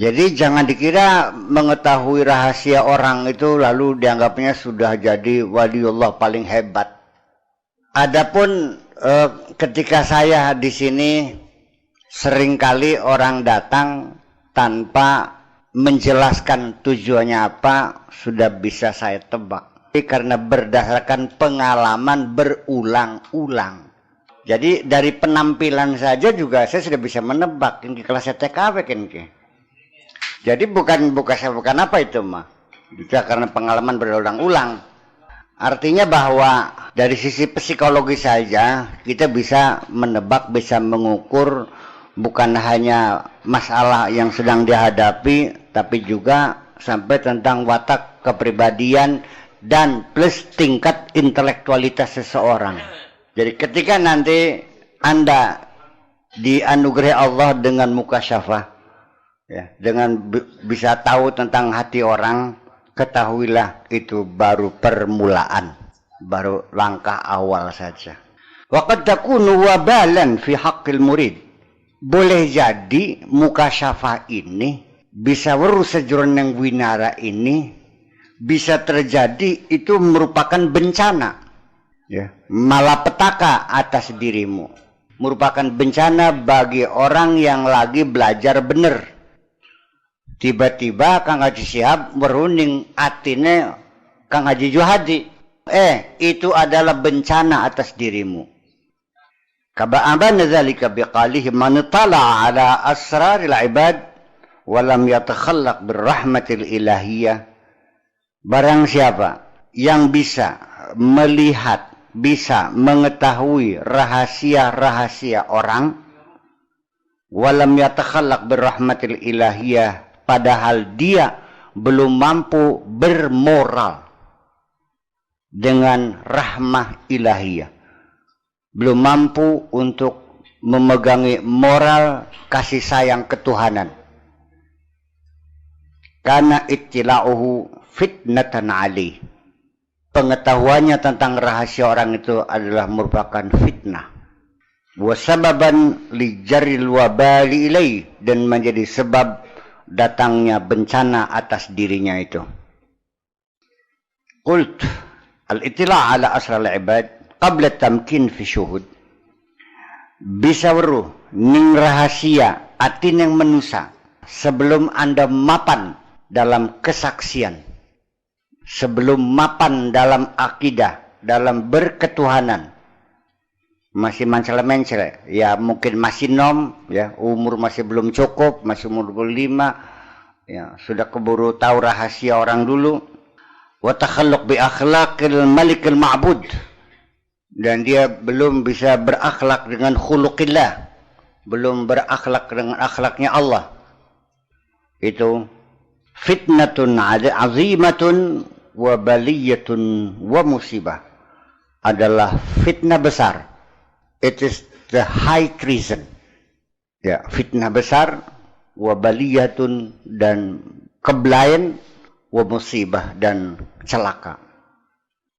Jadi jangan dikira mengetahui rahasia orang itu lalu dianggapnya sudah jadi waliullah paling hebat. Adapun ketika saya di sini seringkali orang datang tanpa menjelaskan tujuannya apa sudah bisa saya tebak. Karena berdasarkan pengalaman berulang-ulang. Jadi dari penampilan saja juga saya sudah bisa menebak ini kelas TKW kan. Jadi bukan apa itu mah. Juga karena pengalaman berulang-ulang. Artinya bahwa dari sisi psikologi saja kita bisa menebak, bisa mengukur bukan hanya masalah yang sedang dihadapi, tapi juga sampai tentang watak kepribadian dan plus tingkat intelektualitas seseorang. Jadi ketika nanti Anda dianugerahi Allah dengan mukasyafah, ya, dengan bisa tahu tentang hati orang, ketahuilah itu baru permulaan, baru langkah awal saja. Wa qad takunu wabalan fi haqqil murid. Boleh jadi mukasyafah ini bisa weruh sejroning winara ini bisa terjadi itu merupakan bencana, ya, malapetaka atas dirimu, merupakan bencana bagi orang yang lagi belajar bener. Tiba-tiba Kang Haji Syihab meruning atine Kang Haji Juhadi, itu adalah bencana atas dirimu. Kaba'abana dzalika biqalihi man tala ala asraril ibad wa lam yatakhallaq birrahmatil ilahiyah. Barang siapa yang bisa melihat, bisa mengetahui rahasia-rahasia orang, walam yatakhallaq birrahmatil ilahiyah, padahal dia belum mampu bermoral dengan rahmah ilahiyah, belum mampu untuk memegangi moral kasih sayang ketuhanan, karena ittila'uhu fitnatan alih, pengetahuannya tentang rahasia orang itu adalah merupakan fitnah, wasababan lijaril wabali ilaih, dan menjadi sebab datangnya bencana atas dirinya itu. Qult al-ittila' ala asral ibad qabla tamkin fi syuhud. Bisa weruh ning rahasia atin yang menusa sebelum Anda mapan dalam kesaksian, sebelum mapan dalam akidah, dalam berketuhanan. Masih mencela-mencela, ya mungkin masih ya umur masih belum cukup, masih umur 25, ya sudah keburu tahu rahasia orang dulu. Wa takhalluq bi akhlaqil malikil ma'bud, dan dia belum bisa berakhlak dengan khuluqillah, belum berakhlak dengan akhlaknya Allah. Itu fitnatun azimatun wa baliyatun wa musibah, adalah fitnah besar. It is the high treason. Ya, fitnah besar, wa baliyatun, dan kebelayan, wa musibah, dan celaka.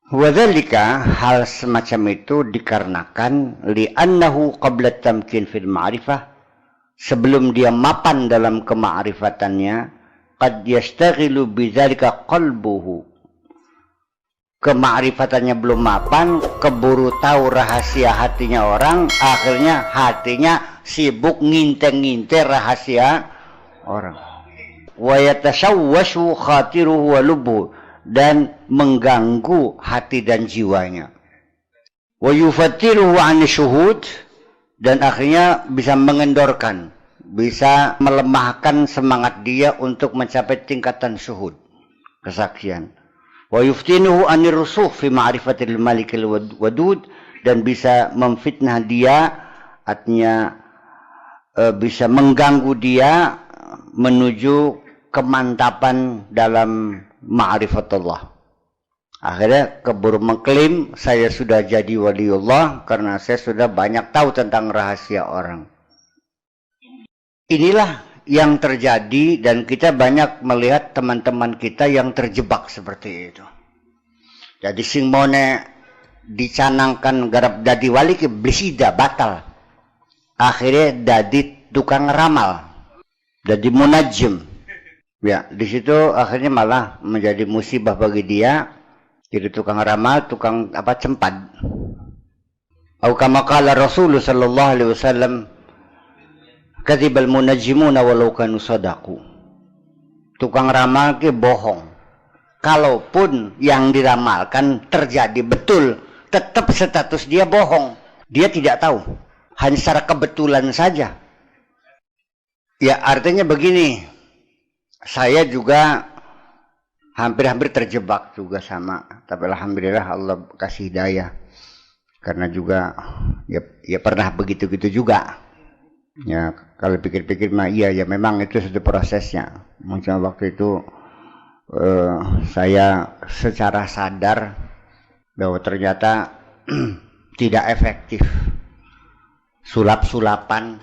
Wadzalika, hal semacam itu dikarenakan li'annahu qabla tamkin fil ma'rifah, sebelum dia mapan dalam kema'rifatannya, qad yastaghilu bidzalika qalbuhu, kema'rifatannya belum mapan, keburu tahu rahasia hatinya orang, akhirnya hatinya sibuk nginte-nginte rahasia orang. Wa yatashawwashu khatiruhu wa lubbuhu, dan mengganggu hati dan jiwanya. Wa yufattiruhu 'an syuhud, dan akhirnya bisa mengendorkan, bisa melemahkan semangat dia untuk mencapai tingkatan syuhud, kesaksian. Wa yuftinuhu 'anir rusukh fi ma'rifatil malikil wadud, dan bisa memfitnah dia, artinya bisa mengganggu dia menuju kemantapan dalam ma'rifatullah. Akhirnya keburu mengklaim saya sudah jadi waliullah karena saya sudah banyak tahu tentang rahasia orang. Inilah yang terjadi, dan kita banyak melihat teman-teman kita yang terjebak seperti itu. Jadi sing mone dicanangkan garap dadi wali ke blisida batal. Akhirnya dadi tukang ramal, dadi munajim, Ya, di situ akhirnya malah menjadi musibah bagi dia. Jadi tukang ramal, tukang apa cempat. Atau kama qala Rasulullah sallallahu alaihi wasallam, kadzibal munajjimuna walau kanu sadaqu. Tukang ramal ke bohong. Kalaupun yang diramalkan terjadi betul, tetap status dia bohong. Dia tidak tahu. Hanya secara kebetulan saja. Ya, artinya begini. Saya juga hampir-hampir terjebak juga sama. Tapi alhamdulillah Allah kasih hidayah. Karena juga ya pernah begitu-gitu juga. Ya, kalau pikir-pikir mah iya ya memang itu suatu prosesnya. Mungkin waktu itu saya secara sadar bahwa ternyata tidak efektif. Sulap-sulapan,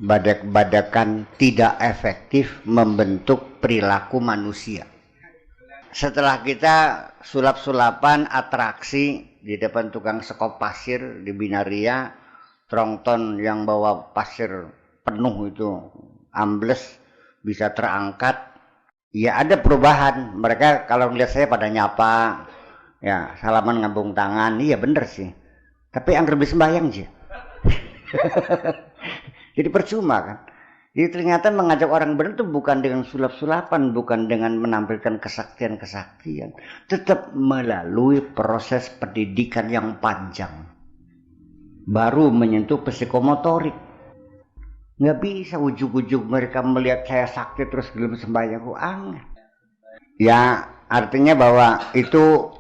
badak-badakan tidak efektif membentuk perilaku manusia. Setelah kita sulap-sulapan atraksi di depan tukang sekop pasir di Binaria, Trongton yang bawa pasir penuh itu ambles bisa terangkat, ya ada perubahan. Mereka kalau melihat saya pada nyapa, ya salaman ngambung tangan, iya bener sih. Tapi yang lebih sembahyang aja. Jadi percuma kan. Jadi ternyata mengajak orang benar itu bukan dengan sulap-sulapan, bukan dengan menampilkan kesaktian-kesaktian, tetap melalui proses pendidikan yang panjang. Baru menyentuh psikomotorik. Nggak bisa ujug-ujug mereka melihat saya sakti terus belum sembahyang, aneh. Ya artinya bahwa itu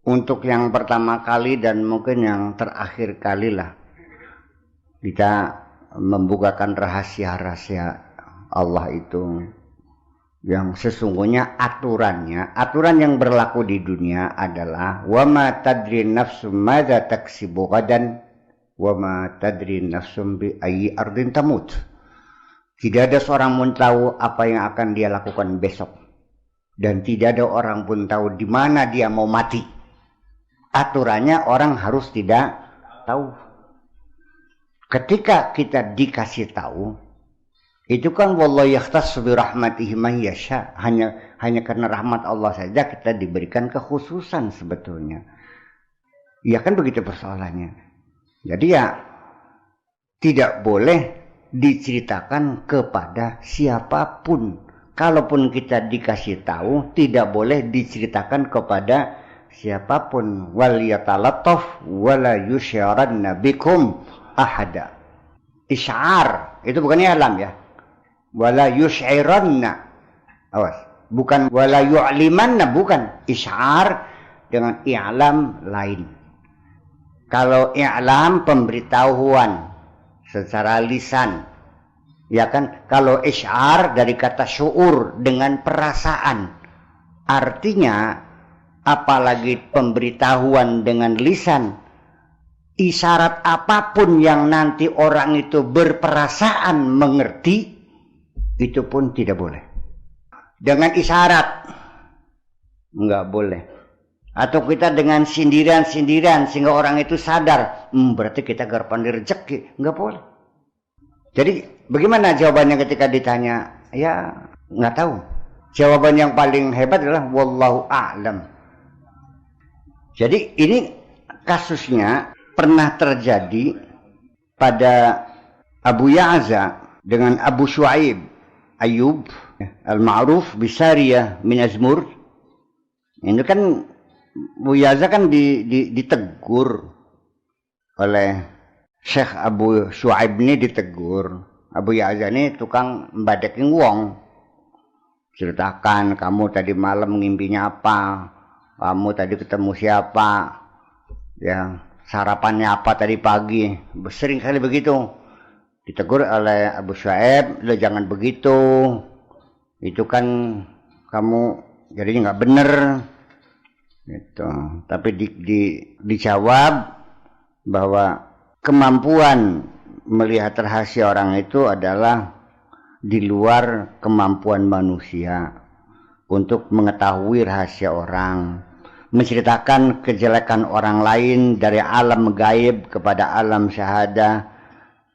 untuk yang pertama kali dan mungkin yang terakhir kali lah kita membukakan rahasia-rahasia Allah itu yang sesungguhnya aturan yang berlaku di dunia adalah wa ma tadri nafsum madza taksibu ghadan wa ma tadri nafsum bi ayyi ardin tamut. Tidak ada seorang pun tahu apa yang akan dia lakukan besok, dan tidak ada orang pun tahu di mana dia mau mati. Aturannya orang harus tidak tahu. Ketika kita dikasih tahu, itu kan wallahu yakhtassu bi rahmatihi man yasha, hanya karena rahmat Allah saja kita diberikan kekhususan sebetulnya. Ya kan begitu persoalannya. Jadi ya tidak boleh diceritakan kepada siapapun. Kalaupun kita dikasih tahu, tidak boleh diceritakan kepada siapapun. Wal yatalattaf wala yusyaranna bikum ahada. Isyar itu bukan i'lam ya. Wala yusy'iranna. Awas, bukan wala yu'limanna, bukan. Isyar dengan i'lam lain. Kalau i'lam pemberitahuan secara lisan, ya kan? Kalau isyar dari kata syuur dengan perasaan. Artinya apalagi pemberitahuan dengan lisan, isyarat apapun yang nanti orang itu berperasaan mengerti, itu pun tidak boleh. Dengan isyarat nggak boleh. Atau kita dengan sindiran-sindiran sehingga orang itu sadar, berarti kita garpan rezeki, nggak boleh. Jadi bagaimana jawabannya ketika ditanya? Ya nggak tahu. Jawaban yang paling hebat adalah wallahu a'lam. Jadi ini kasusnya pernah terjadi pada Abu Ya'za dengan Abu Shu'aib Ayyub al-ma'ruf bisariyah min Azmur. Ini kan Abu Ya'za kan ditegur oleh Syekh Abu Shu'aib ini, ditegur. Abu Ya'za ini tukang mbadaking wong. Ceritakan kamu tadi malam ngimpinya apa, kamu tadi ketemu siapa, ya sarapannya apa tadi pagi. Sering kali begitu ditegur oleh Abu Shu'aib, lo jangan begitu, itu kan kamu jadinya nggak bener gitu. Tapi dijawab bahwa kemampuan melihat rahasia orang itu adalah di luar kemampuan manusia untuk mengetahui rahasia orang. Menceritakan kejelekan orang lain dari alam gaib kepada alam syahadah.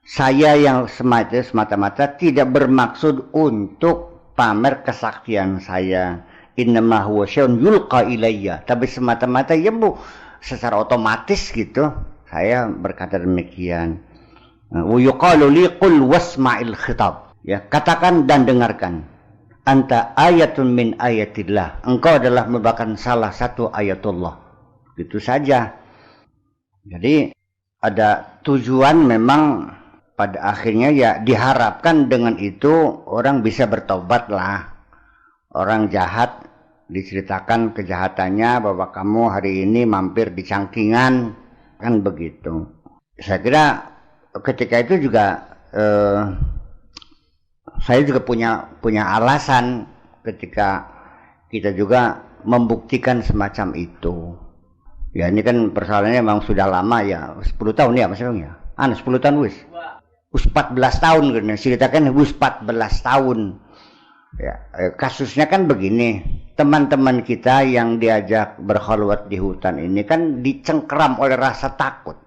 Saya yang semata-mata tidak bermaksud untuk pamer kesaktian saya. Innama huwa syai'un yulqa ilayya. Tapi semata-mata ya Bu, secara otomatis gitu saya berkata demikian. Wa yuqalu li qul wasma'il khitab. Ya, katakan dan dengarkan. Anta ayatun min ayatillah. Engkau adalah merupakan salah satu ayatullah. Gitu saja. Jadi ada tujuan memang pada akhirnya ya diharapkan dengan itu orang bisa bertobat lah. Orang jahat diceritakan kejahatannya bahwa kamu hari ini mampir di cangkingan, kan begitu. Saya kira ketika itu juga saya juga punya alasan ketika kita juga membuktikan semacam itu. Ya ini kan persoalannya memang sudah lama ya, 10 tahun ya Mas Bang ya. 10 tahun wis. 14 tahun kan ceritakan wis 14 tahun. Ya, kasusnya kan begini, teman-teman kita yang diajak berkhalwat di hutan ini kan dicengkeram oleh rasa takut.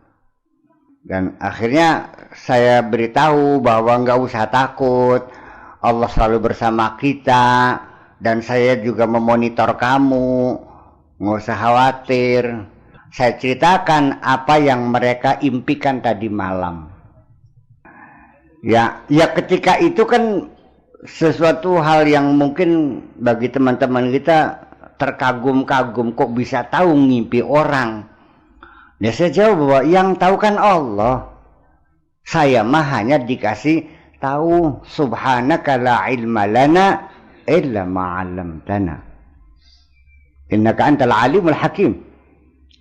Dan akhirnya saya beritahu bahwa nggak usah takut, Allah selalu bersama kita, dan saya juga memonitor kamu, nggak usah khawatir. Saya ceritakan apa yang mereka impikan tadi malam. Ya ketika itu kan sesuatu hal yang mungkin bagi teman-teman kita terkagum-kagum, kok bisa tahu ngimpi orang. Ya saya jawab bahwa yang tahu kan Allah. Saya mah hanya dikasih tahu, subhanaka la ilma lana illa ma 'allamtana. Innaka antal alimul hakim.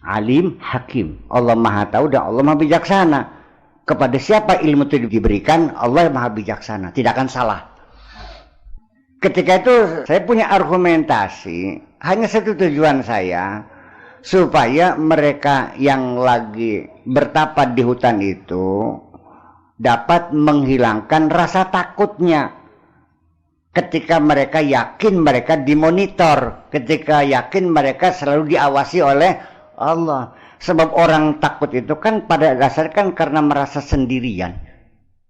Alim hakim. Allah Maha tahu dan Allah Maha bijaksana. Kepada siapa ilmu itu diberikan, Allah Maha bijaksana, tidak akan salah. Ketika itu saya punya argumentasi, hanya satu tujuan saya, supaya mereka yang lagi bertapa di hutan itu dapat menghilangkan rasa takutnya. Ketika mereka yakin mereka dimonitor, ketika yakin mereka selalu diawasi oleh Allah. Sebab orang takut itu kan pada dasarnya kan karena merasa sendirian.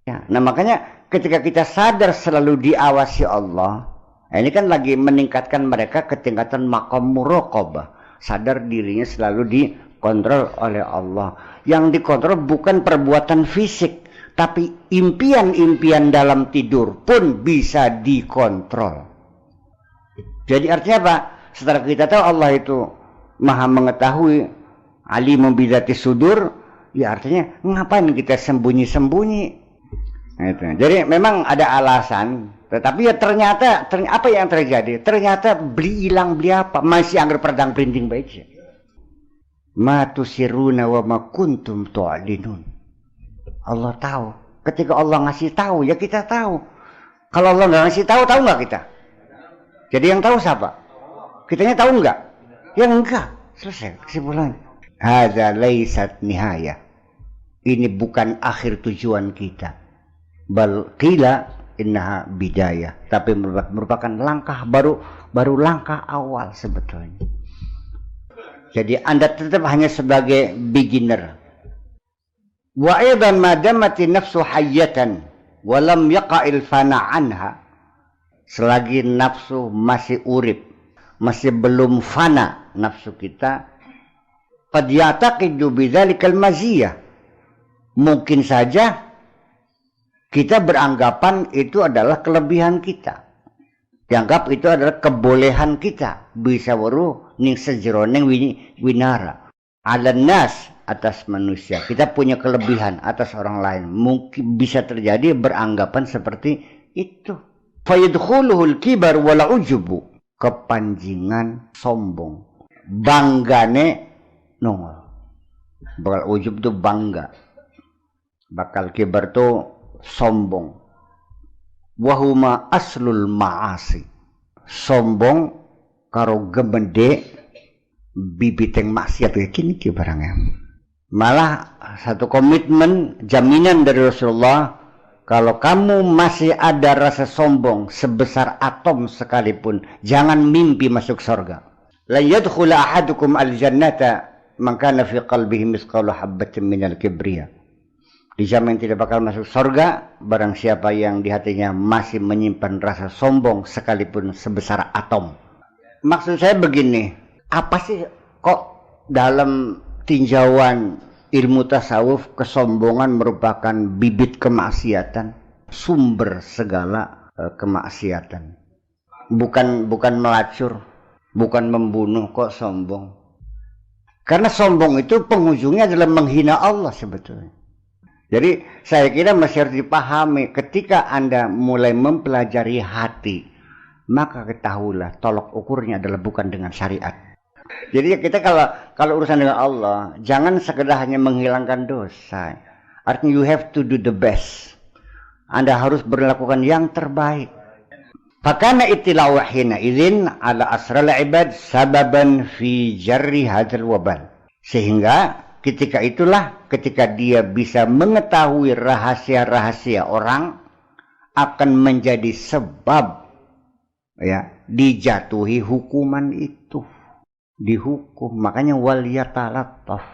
Ya, nah makanya ketika kita sadar selalu diawasi Allah, ini kan lagi meningkatkan mereka ke tingkatan maqam muraqabah. Sadar dirinya selalu dikontrol oleh Allah. Yang dikontrol bukan perbuatan fisik, tapi impian-impian dalam tidur pun bisa dikontrol. Jadi artinya apa? Setelah kita tahu Allah itu Maha mengetahui, alimun bidzati sudur, ya artinya ngapain kita sembunyi-sembunyi. Gitu. Jadi memang ada alasan, tetapi ya ternyata apa yang terjadi? Ternyata beli hilang beli apa? Masih anggar pedang printing baik. Ma tusiruna wa ma kuntum tu'linun. Allah tahu. Ketika Allah ngasih tahu, ya kita tahu. Kalau Allah nggak ngasih tahu nggak kita? Jadi yang tahu siapa? Kitanya tahu nggak? Ya enggak. Selesai kesimpulannya. Hadza laysat nihaya. Ini bukan akhir tujuan kita. Bal qila innaha bidayah. Tapi merupakan langkah baru langkah awal sebetulnya. Jadi Anda tetap hanya sebagai beginner. Wa aidan ma damati nafsu hayyatan wa lam yaqa'il fana anha. Selagi nafsu masih urip, masih belum fana nafsu kita, qad ya'taqidu bidzalikal maziyah. Mungkin saja kita beranggapan itu adalah kelebihan kita. Dianggap itu adalah kebolehan kita. Bisa waru ning sejroning winara. Alan nas, atas manusia. Kita punya kelebihan atas orang lain. Mungkin bisa terjadi beranggapan seperti itu. Fayadkhuluhul kibar wal ujubu. Kepanjingan sombong. Banggane nongol. Bakal ujub itu bangga. Bakal kibar itu sombong. Wahuma aslul ma'asi. Sombong karo gemede bibiteng maksiat kini ki barangnya. Malah satu komitmen jaminan dari Rasulullah, kalau kamu masih ada rasa sombong sebesar atom sekalipun, jangan mimpi masuk surga. La yadkhul ahadukum al-jannata man kana fi qalbihi mithqalu habatin minal kibriya. Dijamin tidak bakal masuk surga barang siapa yang di hatinya masih menyimpan rasa sombong sekalipun sebesar atom. Maksud saya begini, apa sih kok dalam tinjauan ilmu tasawuf kesombongan merupakan bibit kemaksiatan, sumber segala kemaksiatan. Bukan melacur, bukan membunuh, kok sombong. Karena sombong itu penghujungnya adalah menghina Allah sebetulnya. Jadi saya kira masih harus dipahami ketika Anda mulai mempelajari hati, maka ketahuilah tolok ukurnya adalah bukan dengan syariat. Jadi kita kalau urusan dengan Allah, jangan sekedar hanya menghilangkan dosa. Artinya you have to do the best. Anda harus berlakukan yang terbaik. Fakana ittila'u hina idzin ala asral ibad sababan fi jarri hadzal wabal. Sehingga ketika itulah ketika dia bisa mengetahui rahasia-rahasia orang akan menjadi sebab ya dijatuhi hukuman itu, dihukum. Makanya wal yatalattaf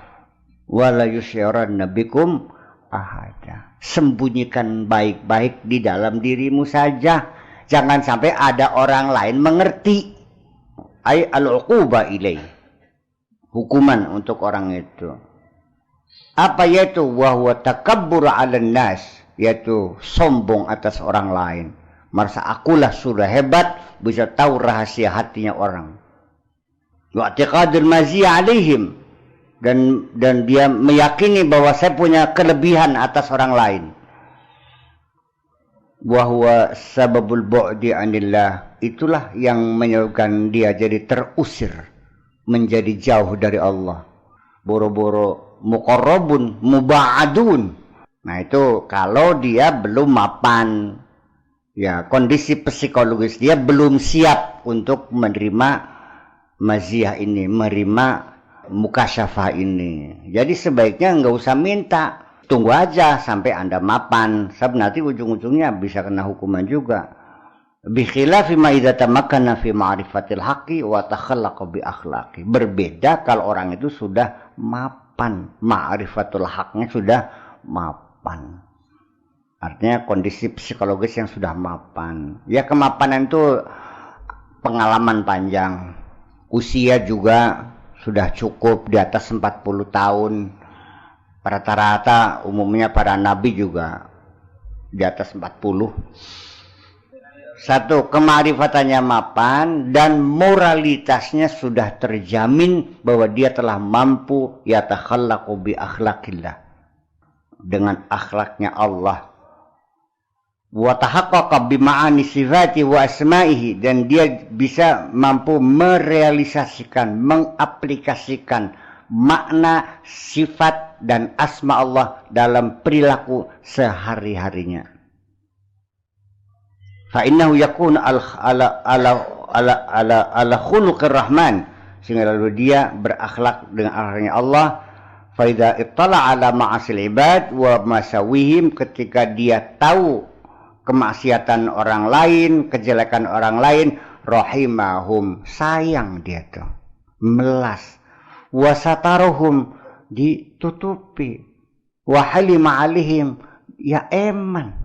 wala yusyiranna bikum ahada. Sembunyikan baik-baik di dalam dirimu saja, jangan sampai ada orang lain mengerti. Ai al-uquba ilai, hukuman untuk orang itu. Apa yaitu wahwa takabbur 'alan nas, yaitu sombong atas orang lain. Merasa akulah sudah hebat, bisa tahu rahasia hatinya orang. Wa i'tiqadul maziyya 'alaihim, dan dia meyakini bahwa saya punya kelebihan atas orang lain. Wahwa sababul bu'di 'anillah, itulah yang menyebabkan dia jadi terusir, menjadi jauh dari Allah. Boro-boro muqarrabun muba'adun. Nah itu kalau dia belum mapan, ya kondisi psikologis dia belum siap untuk menerima maziyah ini, menerima mukasyafah ini. Jadi sebaiknya nggak usah minta, tunggu aja sampai Anda mapan, sebab nanti ujung-ujungnya bisa kena hukuman juga. Bikhilafi ma idza tamakkana fi ma'rifatil haqqi wa takhallaqa bi akhlaqi. Berbeda kalau orang itu sudah mapan, ma'rifatul haknya sudah mapan. Artinya kondisi psikologis yang sudah mapan. Ya kemapanan itu pengalaman panjang. Usia juga sudah cukup di atas 40 tahun. Rata-rata umumnya para nabi juga di atas 40. Satu, kema'rifatannya mapan dan moralitasnya sudah terjamin bahwa dia telah mampu yatakhallaqu bi akhlaqillah, dengan akhlaknya Allah. Wa tahaqqaqa bi ma'ani sifati wa asma'ihi, dan dia bisa mampu merealisasikan, mengaplikasikan makna sifat dan asma Allah dalam perilaku sehari-harinya. Fa innahu yakun ala khuluqir rahman, sehingga lalu dia berakhlak dengan akhlaknya Allah. Fa idza ittala ala ma'asil ibad wa masawihim, ketika dia tahu kemaksiatan orang lain, kejelekan orang lain, rahimahum, sayang dia tuh, melas. Wasatarohum, ditutupi. Wahalima alihim, ya eman.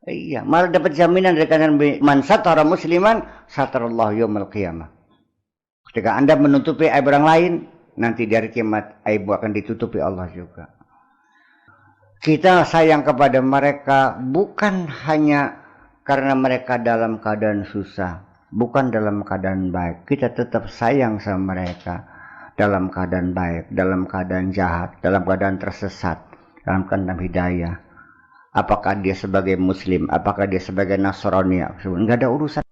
Iya, malah dapat jaminan dari kanan man satara musliman satarallahu yaumil qiyamah. Ketika Anda menutupi aib orang lain, nanti di hari kiamat aib akan ditutupi Allah juga. Kita sayang kepada mereka bukan hanya karena mereka dalam keadaan susah, bukan dalam keadaan baik. Kita tetap sayang sama mereka dalam keadaan baik, dalam keadaan jahat, dalam keadaan tersesat, dalam keadaan hidayah. Apakah dia sebagai muslim, apakah dia sebagai Nasrani, enggak ada urusan.